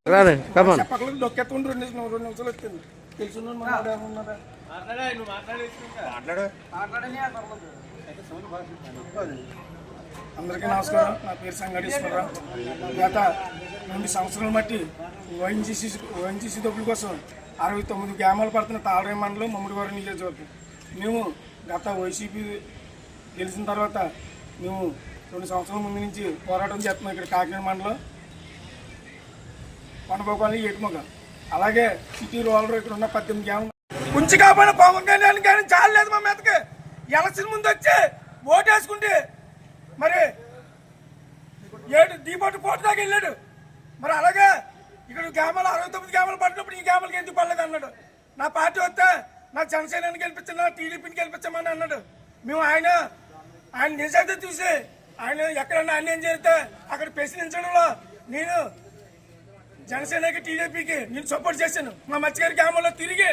పక్కన దొక్కెత్తుకుంటూ 2 నిమిషాలు వచ్చింది తెలుసు అందరికీ నమస్కారం. నా పేరు సంగడేశ్వరరావు. గత 2 సంవత్సరాల మట్టి ఓఎన్జీసీ డబ్బుల కోసం 69 గ్రామాలు పడుతున్న తాళరేం మండలం మమ్మడివారి నియోజకవర్గం. మేము గత వైసీపీ గెలిచిన తర్వాత మేము 2 సంవత్సరాల ముందు నుంచి పోరాటం చేస్తున్నాం. ఇక్కడ కాకినాడ మండలం కొండపోకాలి ఏటుమొగ అలాగే సిటీ రోలర్ ఇక్కడ ఉన్న 18 గ్రామాలు ఉంచి కాపాడిన పవన్ కళ్యాణ్ కానీ చాలేదు. మా మీదకి ఎలక్షన్ ముందు వచ్చి ఓటేసుకుంటే మరి దీపాటి పోటీ దాకా వెళ్ళాడు. మరి అలాగే ఇక్కడ గ్రామాలు 69 గ్రామాలు పడినప్పుడు ఈ గ్రామాలకి ఎందుకు పడలేదు అన్నాడు. నా పార్టీ వస్తే నా జనసేనని గెలిపించాను, నా టీడీపీని గెలిపించామని అన్నాడు. మేము ఆయన నిజాయితీ చూసి ఆయన ఎక్కడన్నా అన్యాయం చేస్తే అక్కడ ప్రశ్నించడంలో నేను జనసేనకి టీడీపీకి నేను సపోర్ట్ చేశాను. మా మత్స్యగారి గ్రామంలో తిరిగి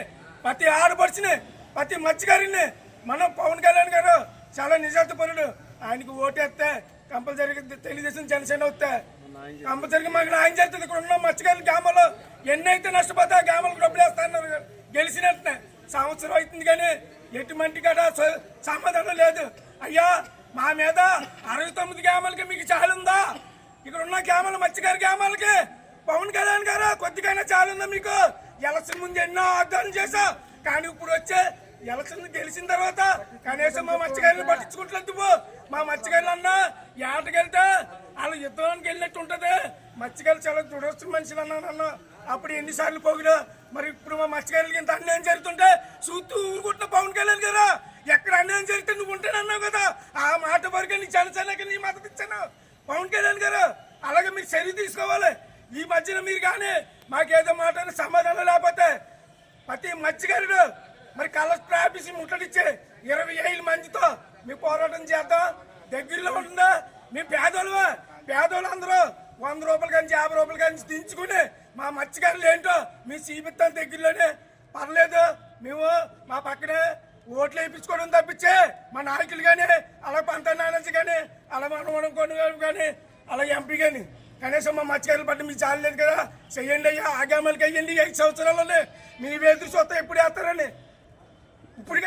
ప్రతి ఆడపడిచిని ప్రతి మత్స్యగారిని మనం పవన్ కళ్యాణ్ గారు చాలా నిజాయితీ పరుడు. ఆయనకు ఓటేస్తే కంపల్సరీగా తెలుగుదేశం జనసేన వస్తే కంపల్సరీగా మాకు న్యాయం చేస్తుంది. ఇక్కడ ఉన్న మత్స్యగారి గ్రామంలో ఎన్నైతే నష్టపోతే ఆ గ్రామాలకు డబ్బులు వేస్తాన్నారు. గెలిచినట్టే సంవత్సరం అవుతుంది కానీ ఎటువంటి కూడా సమాధానం లేదు. అయ్యా మా మీద 69 గ్రామాలకి మీకు చాలుందా? ఇక్కడ ఉన్న గ్రామాల మత్స్యగారి గ్రామాలకి పవన్ కళ్యాణ్ గారు కొద్దిగానే చాలుందా మీకు? ఎలక్షన్ ముందు ఎన్నో వాగ్దానం చేశా కానీ ఇప్పుడు వచ్చే ఎలక్షన్ గెలిచిన తర్వాత కనీసం మా మత్స్యగారిని పట్టించుకుంటలేదు. మా మత్స్యగారులు అన్నా ఏటకెళ్తే వాళ్ళు యుద్ధానికి వెళ్ళినట్టు ఉంటది. మత్స్యగారులు చాలా దురస్తు మనుషులు అన్నా అప్పుడు ఎన్నిసార్లు పోగులు. మరి ఇప్పుడు మా మత్స్యగారులకి ఇంత అన్యాయం జరుగుతుంటే చూస్తూ ఊరుకుంటున్న పవన్ కళ్యాణ్ గారు ఎక్కడ అన్యాయం జరిగితే నువ్వు ఉంటానన్నావు కదా, ఆ మాట వరకు నీ జనసేనకి నీ మద్దతు ఇచ్చాను పవన్ కళ్యాణ్ గారు. అలాగే మీరు చర్య తీసుకోవాలి. ఈ మధ్యన మీరు కానీ మాకేదో మాట సమాధానం లేకపోతే ప్రతి మత్స్యగారుడు మరి కలెక్టర్ ఆఫీస్ ముట్టడిచ్చి 27 మందితో మీ పోరాటం చేద్దాం. దగ్గరలో ఉంటుందా? మీ పేదోళ్ళు అందరూ 100 రూపాయలు కానీ 50 రూపాయలు కానీ దించుకుని మా మత్స్యగారులు ఏంటో మీ చూపిస్తాం. దగ్గరలోనే పర్లేదు, మేము మా పక్కనే ఓట్లు వేయించుకోవడం తప్పించే మా నాయకులు కానీ అలా పంత నాయనసి కానీ అలా మనం కొనుగోలు కానీ అలా ఎంపీ కానీ కనీసం మా మత్స్యకారులు పట్ల మీకు చాలలేదు కదా. చెయ్యండి అయ్యా, ఆగామాలకి అయ్యండి. 5 సంవత్సరాలనే మీ ఎదురు చూస్తే ఎప్పుడు వేస్తారని ఇప్పుడు